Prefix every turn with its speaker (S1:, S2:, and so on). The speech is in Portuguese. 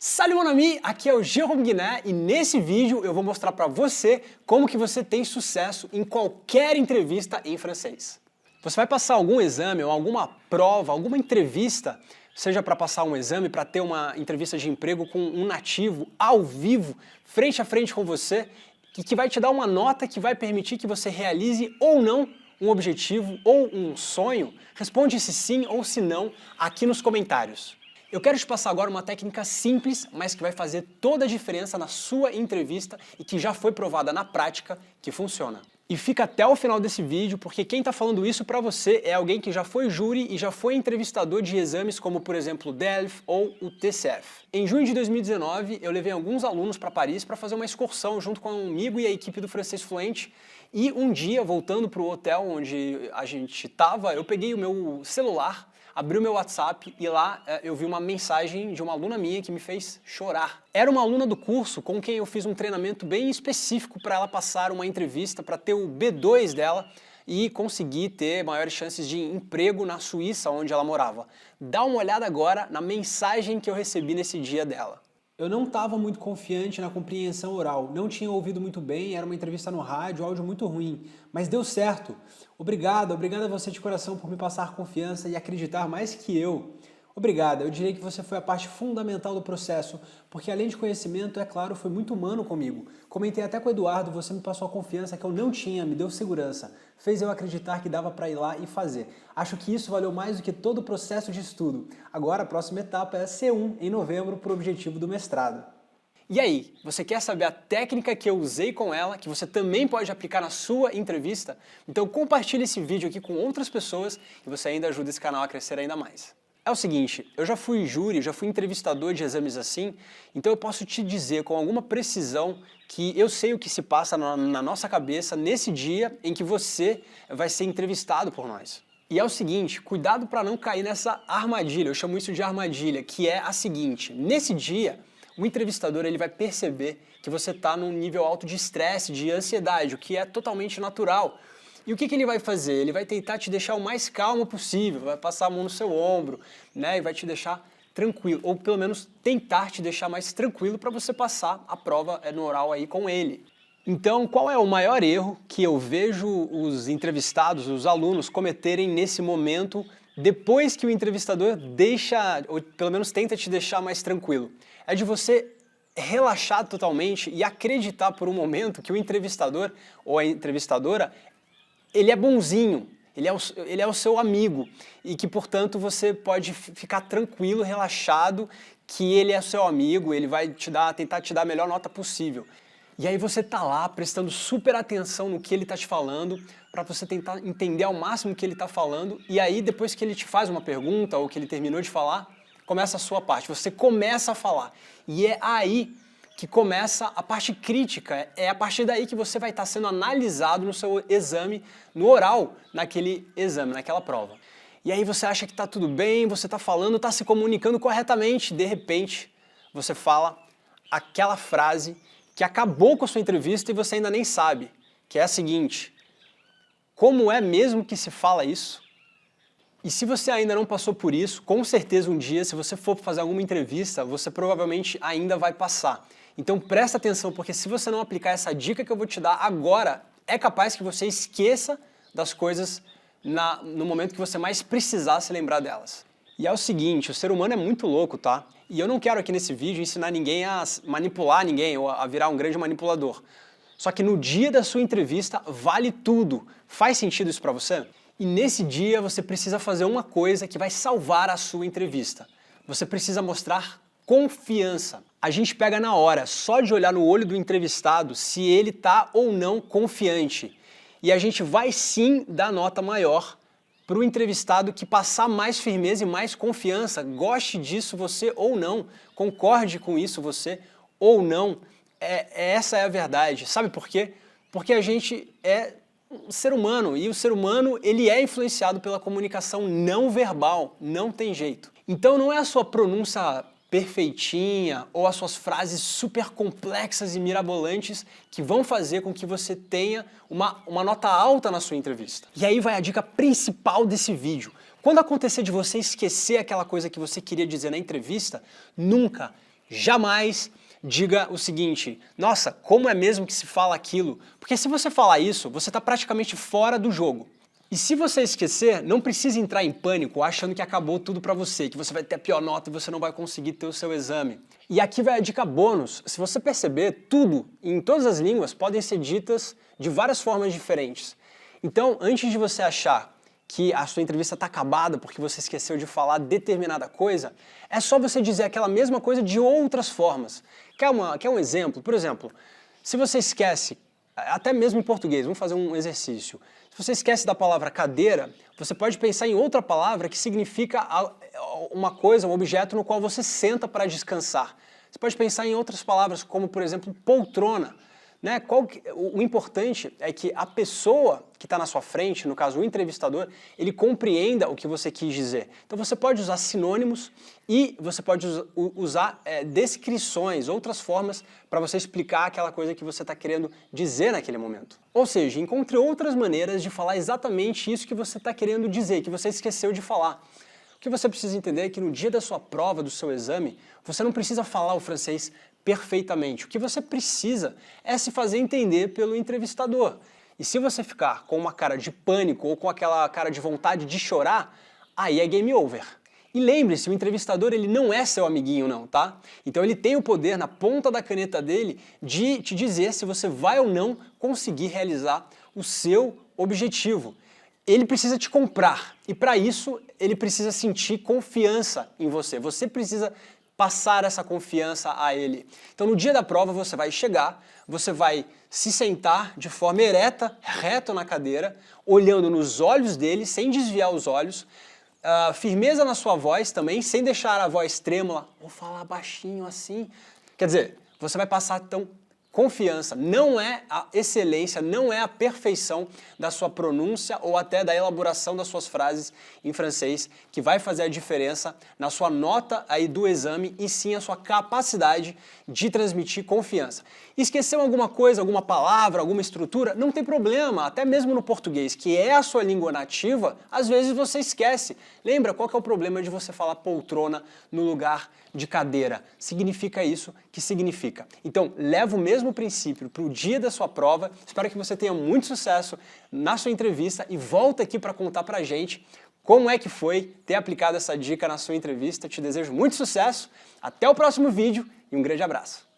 S1: Salut mon ami, aqui é o Jérôme Guiné e nesse vídeo eu vou mostrar para você como que você tem sucesso em qualquer entrevista em francês. Você vai passar algum exame ou alguma prova, alguma entrevista, seja para passar um exame, para ter uma entrevista de emprego com um nativo ao vivo, frente a frente com você, que vai te dar uma nota que vai permitir que você realize ou não um objetivo ou um sonho. Responde se sim ou se não aqui nos comentários. Eu quero te passar agora uma técnica simples, mas que vai fazer toda a diferença na sua entrevista e que já foi provada na prática que funciona. E fica até o final desse vídeo, porque quem está falando isso para você é alguém que já foi júri e já foi entrevistador de exames como, por exemplo, o DELF ou o TCF. Em junho de 2019, eu levei alguns alunos para Paris para fazer uma excursão junto com um amigo e a equipe do Francês Fluente. E um dia, voltando para o hotel onde a gente estava, eu peguei o meu celular, abri o meu WhatsApp e lá eu vi uma mensagem de uma aluna minha que me fez chorar. Era uma aluna do curso com quem eu fiz um treinamento bem específico para ela passar uma entrevista, para ter o B2 dela e conseguir ter maiores chances de emprego na Suíça, onde ela morava. Dá uma olhada agora na mensagem que eu recebi nesse dia dela. Eu não estava muito confiante na compreensão oral, não tinha ouvido muito bem, era uma entrevista no rádio, áudio muito ruim, mas deu certo. Obrigado a você de coração por me passar confiança e acreditar mais que eu. Obrigado, eu diria que você foi a parte fundamental do processo, porque além de conhecimento, é claro, foi muito humano comigo. Comentei até com o Eduardo, você me passou a confiança que eu não tinha, me deu segurança. Fez eu acreditar que dava para ir lá e fazer. Acho que isso valeu mais do que todo o processo de estudo. Agora a próxima etapa é C1 em novembro para o objetivo do mestrado. E aí, você quer saber a técnica que eu usei com ela, que você também pode aplicar na sua entrevista? Então compartilhe esse vídeo aqui com outras pessoas e você ainda ajuda esse canal a crescer ainda mais. É o seguinte, eu já fui júri, já fui entrevistador de exames assim, então eu posso te dizer com alguma precisão que eu sei o que se passa na nossa cabeça nesse dia em que você vai ser entrevistado por nós. E é o seguinte, cuidado para não cair nessa armadilha, eu chamo isso de armadilha, que é a seguinte, nesse dia o entrevistador ele vai perceber que você está num nível alto de estresse, de ansiedade, o que é totalmente natural. E o que ele vai fazer? Ele vai tentar te deixar o mais calmo possível, vai passar a mão no seu ombro, né, e vai te deixar tranquilo, ou pelo menos tentar te deixar mais tranquilo para você passar a prova no oral aí com ele. Então, qual é o maior erro que eu vejo os entrevistados, os alunos, cometerem nesse momento, depois que o entrevistador deixa, ou pelo menos tenta te deixar mais tranquilo? É de você relaxar totalmente e acreditar por um momento que o entrevistador ou a entrevistadora ele é bonzinho, ele é o seu amigo e que, portanto, você pode ficar tranquilo, relaxado, que ele é o seu amigo, ele vai tentar te dar a melhor nota possível. E aí você tá lá prestando super atenção no que ele tá te falando, para você tentar entender ao máximo o que ele tá falando, e aí depois que ele te faz uma pergunta ou que ele terminou de falar, começa a sua parte, você começa a falar. E é aí que começa a parte crítica, é a partir daí que você vai estar sendo analisado no seu exame, no oral, naquele exame, naquela prova. E aí você acha que está tudo bem, você está falando, está se comunicando corretamente, de repente você fala aquela frase que acabou com a sua entrevista e você ainda nem sabe, que é a seguinte: como é mesmo que se fala isso? E se você ainda não passou por isso, com certeza um dia, se você for fazer alguma entrevista, você provavelmente ainda vai passar. Então presta atenção, porque se você não aplicar essa dica que eu vou te dar agora, é capaz que você esqueça das coisas no momento que você mais precisar se lembrar delas. E é o seguinte, o ser humano é muito louco, tá? E eu não quero aqui nesse vídeo ensinar ninguém a manipular ninguém ou a virar um grande manipulador. Só que no dia da sua entrevista vale tudo. Faz sentido isso pra você? E nesse dia você precisa fazer uma coisa que vai salvar a sua entrevista. Você precisa mostrar confiança. A gente pega na hora, só de olhar no olho do entrevistado, se ele tá ou não confiante. E a gente vai sim dar nota maior para o entrevistado que passar mais firmeza e mais confiança. Goste disso você ou não, concorde com isso você ou não. Essa é a verdade. Sabe por quê? Porque a gente é um ser humano e o ser humano ele é influenciado pela comunicação não verbal, não tem jeito. Então não é a sua pronúncia perfeitinha ou as suas frases super complexas e mirabolantes que vão fazer com que você tenha uma nota alta na sua entrevista. E aí vai a dica principal desse vídeo. Quando acontecer de você esquecer aquela coisa que você queria dizer na entrevista, nunca, Jamais diga o seguinte: nossa, como é mesmo que se fala aquilo? Porque se você falar isso, você está praticamente fora do jogo. E se você esquecer, não precisa entrar em pânico achando que acabou tudo para você, que você vai ter a pior nota e você não vai conseguir ter o seu exame. E aqui vai a dica bônus. Se você perceber, tudo, em todas as línguas, podem ser ditas de várias formas diferentes. Então, antes de você achar que a sua entrevista está acabada porque você esqueceu de falar determinada coisa, é só você dizer aquela mesma coisa de outras formas. Quer um exemplo? Por exemplo, se você esquece, até mesmo em português, vamos fazer um exercício. Se você esquece da palavra cadeira, você pode pensar em outra palavra que significa uma coisa, um objeto no qual você senta para descansar. Você pode pensar em outras palavras, como por exemplo, poltrona. Né? O importante é que a pessoa que está na sua frente, no caso o entrevistador, ele compreenda o que você quis dizer. Então você pode usar sinônimos e você pode usar descrições, outras formas para você explicar aquela coisa que você está querendo dizer naquele momento. Ou seja, encontre outras maneiras de falar exatamente isso que você está querendo dizer, que você esqueceu de falar. O que você precisa entender é que no dia da sua prova, do seu exame, você não precisa falar o francês perfeitamente. O que você precisa é se fazer entender pelo entrevistador. E se você ficar com uma cara de pânico ou com aquela cara de vontade de chorar, aí é game over. E lembre-se, o entrevistador ele não é seu amiguinho não, tá? Então ele tem o poder na ponta da caneta dele de te dizer se você vai ou não conseguir realizar o seu objetivo. Ele precisa te comprar e para isso ele precisa sentir confiança em você. Você precisa passar essa confiança a ele. Então no dia da prova você vai chegar, você vai se sentar de forma ereta, reto na cadeira, olhando nos olhos dele, sem desviar os olhos, firmeza na sua voz também, sem deixar a voz trêmula, vou falar baixinho assim. Quer dizer, você vai passar então confiança. Não é a excelência, não é a perfeição da sua pronúncia ou até da elaboração das suas frases em francês que vai fazer a diferença na sua nota aí do exame e sim a sua capacidade de transmitir confiança. Esqueceu alguma coisa, alguma palavra, alguma estrutura? Não tem problema, até mesmo no português, que é a sua língua nativa, às vezes você esquece. Lembra qual que é o problema de você falar poltrona no lugar de cadeira? Significa isso que significa. Então, leva o mesmo princípio para o dia da sua prova. Espero que você tenha muito sucesso na sua entrevista e volta aqui para contar pra gente como é que foi ter aplicado essa dica na sua entrevista. Te desejo muito sucesso, até o próximo vídeo e um grande abraço.